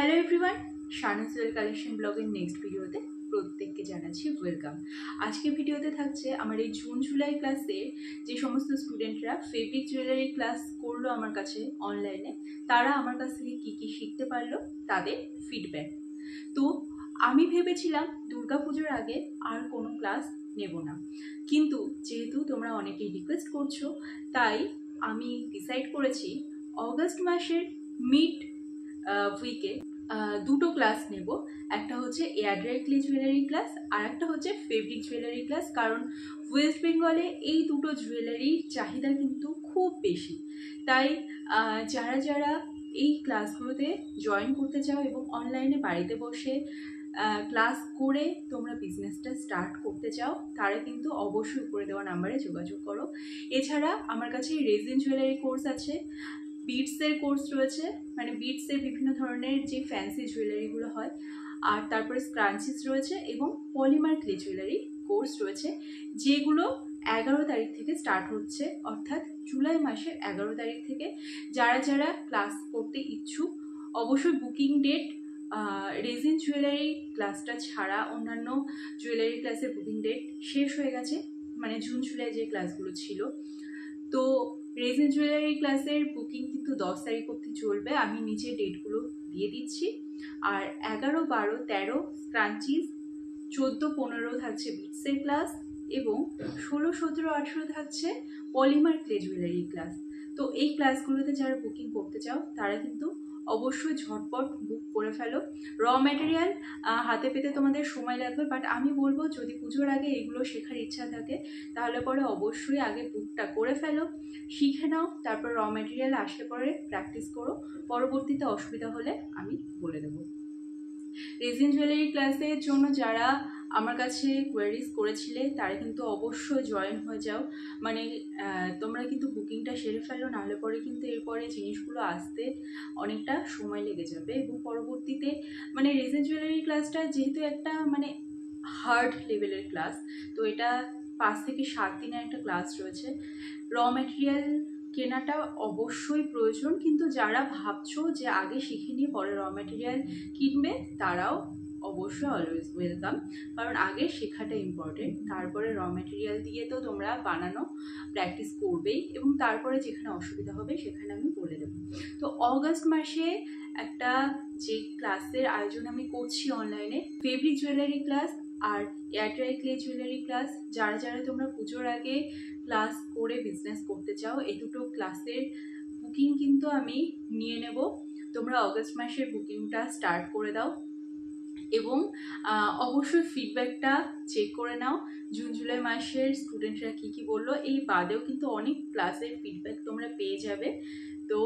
Hello everyone, শানুস well collection ব্লগের next ভিডিওতে প্রত্যেককে জানাচ্ছি ওয়েলকাম। আজকের ভিডিওতে থাকছে আমার এই জুন জুলাই ক্লাসের যে সমস্ত স্টুডেন্টরা ফেব্রিক জুয়েলারি ক্লাস করলো আমার কাছে অনলাইনে, তারা আমার কাছ থেকে কী কী শিখতে পারলো তাদের ফিডব্যাক। তো আমি ভেবেছিলাম দুর্গাপুজোর আগে আর কোনো ক্লাস নেব না, কিন্তু যেহেতু তোমরা অনেকেই রিকোয়েস্ট করছো, তাই আমি ডিসাইড করেছি অগাস্ট মাসের মিড উইকে দুটো ক্লাস নেব। একটা হচ্ছে air dry clay jewellery class আর একটা হচ্ছে ফেব্রিক জুয়েলারি ক্লাস। কারণ ওয়েস্ট বেঙ্গলে এই দুটো জুয়েলারির চাহিদা কিন্তু খুব বেশি, তাই যারা যারা এই ক্লাসগুলোতে জয়েন করতে চাও এবং অনলাইনে বাড়িতে বসে ক্লাস করে তোমরা বিজনেসটা স্টার্ট করতে চাও, তারা কিন্তু অবশ্যই উপরে দেওয়া নাম্বারে যোগাযোগ করো। এছাড়া আমার কাছে রেজিন জুয়েলারি কোর্স আছে, বিটসের কোর্স রয়েছে, মানে বিটসের বিভিন্ন ধরনের যে ফ্যান্সি জুয়েলারিগুলো হয়, আর তারপরে স্ক্রাঞ্চিস রয়েছে এবং পলিমার ক্লে জুয়েলারি কোর্স রয়েছে, যেগুলো 11 তারিখ থেকে স্টার্ট হচ্ছে, অর্থাৎ জুলাই মাসের 11 তারিখ থেকে। যারা যারা ক্লাস করতে ইচ্ছুক অবশ্যই বুকিং ডেট রেজিন জুয়েলারি ক্লাসটা ছাড়া অন্যান্য জুয়েলারি ক্লাসের বুকিং ডেট শেষ হয়ে গেছে, মানে জুন জুলাই যে ক্লাসগুলো ছিল। তো রেজিন জুয়েলারি ক্লাসের বুকিং কিন্তু 10 তারিখ অবধি চলবে, আমি নিচে ডেটগুলো দিয়ে দিচ্ছি। আর 11, 12, 13 স্ক্রাঞ্চিস, 14, 15 থাকছে বিটসের ক্লাস এবং 16, 17, 18 থাকছে পলিমার ক্লে জুয়েলারি ক্লাস। তো এই ক্লাসগুলোতে যারা বুকিং করতে চাও তারা কিন্তু অবশ্যই ঝটপট বুক করে ফেলো। র ম্যাটেরিয়াল হাতে পেতে তোমাদের সময় লাগবে, বাট আমি বলবো যদি পুজোর আগে এগুলো শেখার ইচ্ছা থাকে তাহলে পরে অবশ্যই আগে বুকটা করে ফেলো, শিখে নাও, তারপর র ম্যাটেরিয়াল আসলে পরে প্র্যাকটিস করো, পরবর্তীতে অসুবিধা হলে আমি বলে দেবো। রেজিন জুয়েলারি ক্লাসের জন্য যারা আমার কাছে কোয়ারিজ করেছিলে তারা কিন্তু অবশ্যই জয়েন হয়ে যাও, মানে তোমরা কিন্তু বুকিংটা সেরে ফেলো, নাহলে পরে কিন্তু এরপরে জিনিসগুলো আসতে অনেকটা সময় লেগে যাবে। এবং পরবর্তীতে মানে রেজিন জুয়েলারি ক্লাসটা যেহেতু একটা মানে হার্ড লেভেলের ক্লাস, তো এটা 5 থেকে 7 দিনের একটা ক্লাস রয়েছে। র ম্যাটেরিয়াল কেনাটা অবশ্যই প্রয়োজন, কিন্তু যারা ভাবছো যে আগে শিখে নিয়ে পরে র ম্যাটেরিয়াল কিনবে তারাও অবশ্যই অলওয়েজ ওয়েলকাম, কারণ আগে শেখাটা ইম্পর্টেন্ট, তারপরে র ম্যাটেরিয়াল দিয়ে তো তোমরা বানানো প্র্যাকটিস করবেই এবং তারপরে যেখানে অসুবিধা হবে সেখানে আমি বলে দেবো। তো অগাস্ট মাসে একটা যে ক্লাসের আয়োজন আমি করছি অনলাইনে, ফেব্রিক জুয়েলারি ক্লাস আর air dry clay jewellery class, যারা যারা তোমরা পুজোর আগে ক্লাস করে বিজনেস করতে চাও, এই দুটো ক্লাসের বুকিং কিন্তু আমি নিয়ে নেব। তোমরা অগাস্ট মাসের বুকিংটা স্টার্ট করে দাও এবং অবশ্যই ফিডব্যাকটা চেক করে নাও। জুন জুলাই মাসের স্টুডেন্টরা কী কী বললো, এই বাদেও কিন্তু অনেক ক্লাসের ফিডব্যাক তোমরা পেয়ে যাবে। তো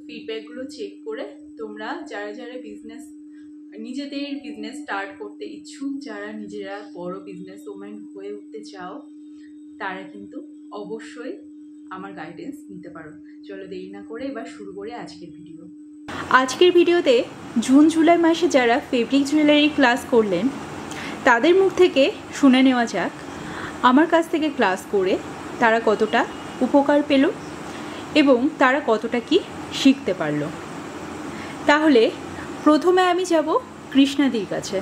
ফিডব্যাকগুলো চেক করে তোমরা যারা যারা নিজেদের বিজনেস স্টার্ট করতে ইচ্ছুক, যারা নিজেরা বড় বিজনেস ওম্যান হয়ে উঠতে চাও, তারা কিন্তু অবশ্যই আমার গাইডেন্স নিতে পারো। চলো দেরি না করে এবার শুরু করি আজকের ভিডিও। আজকের ভিডিওতে জুন জুলাই মাসে যারা ফেব্রিক জুয়েলারি ক্লাস করলেন তাদের মুখ থেকে শুনে নেওয়া যাক আমার কাছ থেকে ক্লাস করে তারা কতটা উপকার পেল এবং তারা কতটা কি শিখতে পারলো। তাহলে প্রথমে আমি যাব কৃষ্ণাদির কাছে।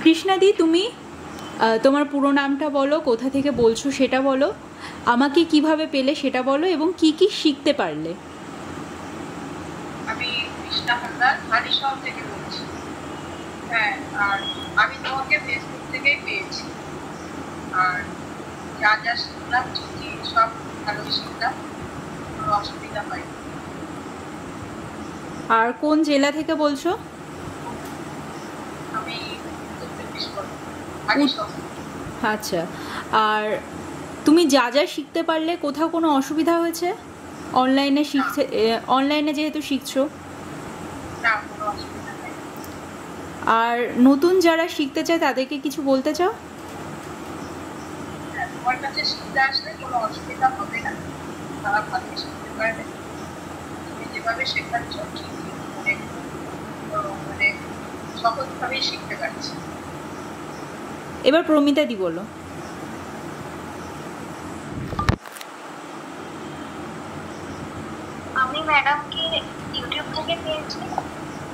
কৃষ্ণাদি, তুমি তোমার পুরো নামটা বলো, কোথা থেকে বলছো সেটা বলো, আমাকে কিভাবে পেলে সেটা বলো এবং কি কি শিখতে পারলে। আমি কৃষ্ণা হালদার হালিশহর থেকে বলছি। হ্যাঁ, আর আমি তোমাকে ফেসবুক থেকেই পেয়েছি, আর যা যা শিখলাম ঠিকই সব ভালোই শিখলাম, কোনো অসুবিধা হয়নি। আর কোন জেলা থেকে বলছো? আমি উত্তর চব্বিশ পরগনা, হালিশহর। আচ্ছা, আর তুমি যা যা শিখতে পারলে কোথাও কোনো অসুবিধা হয়েছে? অনলাইনে যেহেতু শিখছো। না, কোনো অসুবিধা নেই। আর নতুন যারা শিখতে চায় তাদেরকে কিছু বলতে চাও? তোমার কাছে শিখতে আসলে কোনো অসুবিধা হবে না, তারা ভালোই শিখতে পারবে। তুমি যেভাবে শেখাচ্ছ ঠিকই মানে সহজভাবেই শিখতে পারছি। এবার প্রমিতা দি বলো। আমি ম্যাডামকে ইউটিউব থেকে পেয়েছি,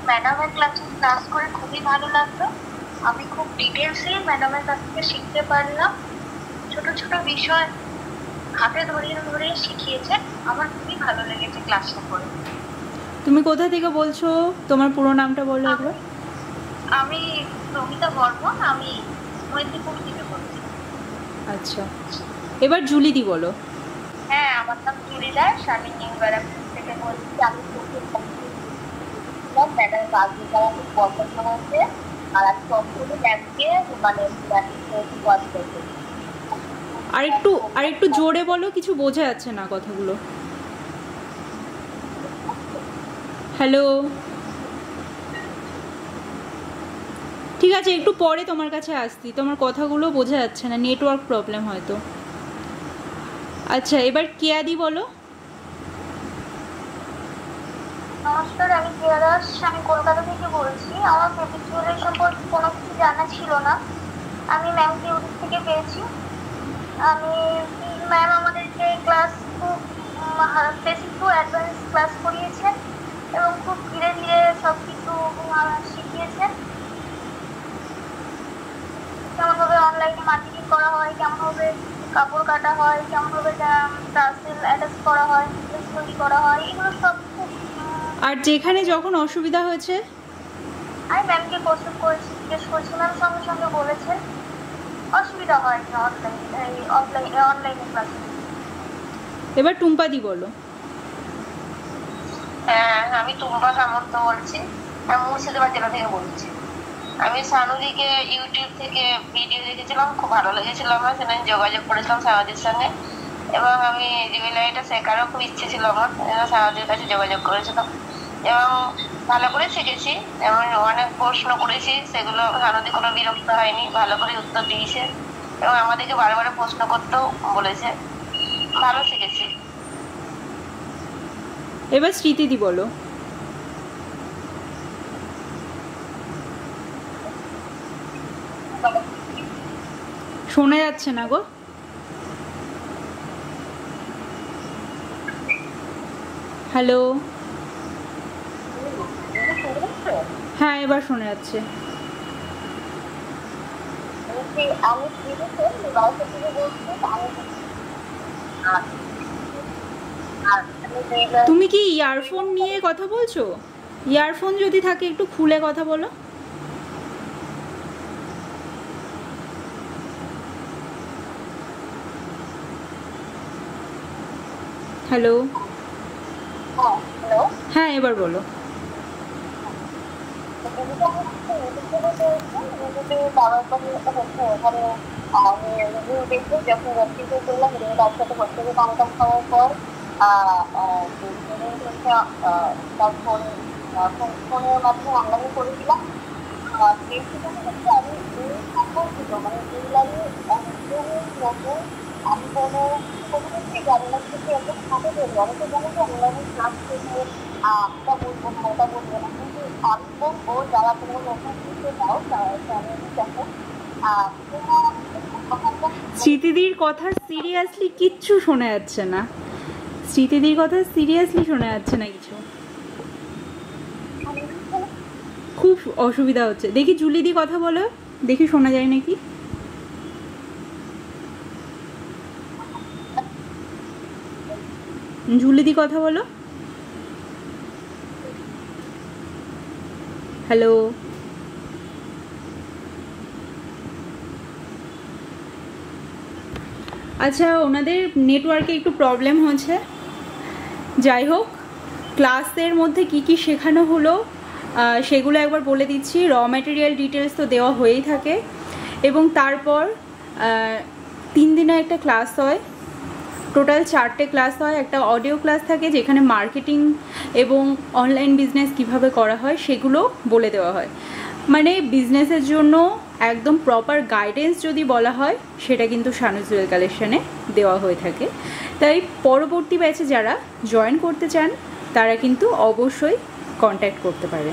ম্যাডামের ক্লাস করে খুবই ভালো লাগলো। আমি খুব ডিটেলসে ম্যাডামের কাছ থেকে শিখতে পারলাম। ছোট ছোট বিষয় হাতে ধরিয়ে ধরিয়ে শিখিয়েছে, আমার খুবই ভালো লেগেছে ক্লাসটা করে। তুমি কোথা থেকে বলছো? তোমার পুরো নামটা বলো একবার। আমি প্রমিতা বর্মন, আমি মৈত্রীপুর থেকে বলছি। আচ্ছা, এবার জুলিদি বলো। হ্যাঁ, আমার নাম জুলি দাস, আমি নিউ ব্যারাকপুর থেকে বলছি। আমি ম্যাডাম বাগদি করা খুব পছন্দ হয়েছে, আর আমি সবগুলো ম্যামকে মানে ওয়াচ করতে। আর একটু জোরে বলো, কিছু বোঝা যাচ্ছে না কথাগুলো। হ্যালো, ঠিক আছে, একটু পরে তোমার কাছে আসছি, তোমার কথাগুলো বোঝা যাচ্ছে না, নেটওয়ার্ক প্রবলেম হয়তো। আচ্ছা, এবার কেয়াদি বলো। নমস্কার, আমি কেয়া দাস, আমি কলকাতা থেকে বলছি। আমার ফেব্রিক জুয়েলারি সম্পর্কে কোনো কিছু জানা ছিল না, আমি ম্যামকে ওদিক থেকে পেয়েছি। ম্যাম আমাদেরকে ক্লাস খুব বেসিক টু অ্যাডভান্স ক্লাস করিয়েছেন এবং খুব ধীরে ধীরে সব কিছু শিখিয়েছেন। কেমনভাবে অনলাইনে মার্কেটিং করা হয়, কেমনভাবে কাপড় কাটা হয়, কেমনভাবে টার্সেল অ্যাটাচ করা হয়, তৈরি করা হয়, এগুলো সব খুব। আর যেখানে যখন অসুবিধা হয়েছে আমি ম্যামকে কোশ্চেন করেছি, জিজ্ঞেস করছি, ম্যাম সঙ্গে সঙ্গে বলেছেন। অসুবিধা হয়নি অনলাইনে ক্লাসে। এবার টুম্পাদি বলো। হ্যাঁ, আমি টুম্পা সামন্ত বলছি, আমি মুর্শিদাবাদ জেলা থেকে বলছি। আমি সানুদিকে ইউটিউব থেকে ভিডিও দেখেছিলাম, খুব ভালো লেগেছিল আমার, সেখানে যোগাযোগ করেছিলাম সানুদির সঙ্গে, এবং আমি জুয়েলারিটা শেখারও খুব ইচ্ছে ছিল আমার, সানুদির কাছে যোগাযোগ করেছিলাম এবং ভালো করে শিখেছি। এবং অনেক প্রশ্ন করেছি, সেগুলো সানুদি কোনো বিরক্ত হয়নি, ভালো করে উত্তর দিয়েছে এবং আমাদেরকে বারে প্রশ্ন করতেও বলেছে, ভালো শিখেছি। এবার স্মৃতিদি বলো। শোনা যাচ্ছে না গো। হ্যালো, হ্যাঁ এবার শোনা যাচ্ছে। তুমি কি ইয়ারফোন নিয়ে কথা বলছো? ইয়ারফোন যদি থাকে একটু খুলে কথা বলো। হ্যালো, হ্যাঁ এবার বলো। ফোনের মাধ্যমে অনলাইনে করেছিলাম। আমি আমি কোনো কিছুই জানি না, কিন্তু একদম হাতে ধরি। অনেকে জানে যে অনলাইনে ক্লাস করবো, এটা বলবো না, ওটা বলবো না, কিন্তু আমি বলবো যারা কোনো নতুন শিখতে চাও দেখো। স্মৃতিদির কথা সিরিয়াসলি কিচ্ছু শোনা যাচ্ছে না, স্মৃতিদির কথা সিরিয়াসলি শোনা যাচ্ছে না কিছু, খুব অসুবিধা হচ্ছে। দেখি জুলিদি কথা বলো, দেখি শোনা যায় নাকি। জুলিদি কথা বলো। হ্যালো, আচ্ছা ওনাদের নেটওয়ার্কে একটু প্রবলেম হচ্ছে। যাই হোক, ক্লাসের মধ্যে কি কি শেখানো হলো সেগুলো একবার বলে দিচ্ছি। র ম্যাটেরিয়াল ডিটেলস তো দেওয়া হয়েই থাকে, এবং তারপর 3 দিনে একটা ক্লাস হয়, টোটাল 4টে ক্লাস হয়। একটা অডিও ক্লাস থাকে যেখানে মার্কেটিং এবং অনলাইন বিজনেস কিভাবে করা হয় সেগুলো বলে দেওয়া হয়। মানে বিজনেসের জন্য একদম প্রপার গাইডেন্স যদি বলা হয় সেটা কিন্তু শানু জুয়েল কালেকশানে দেওয়া হয়ে থাকে। তাই পরবর্তী ব্যাচে যারা জয়েন করতে চান তারা কিন্তু অবশ্যই কন্ট্যাক্ট করতে পারে।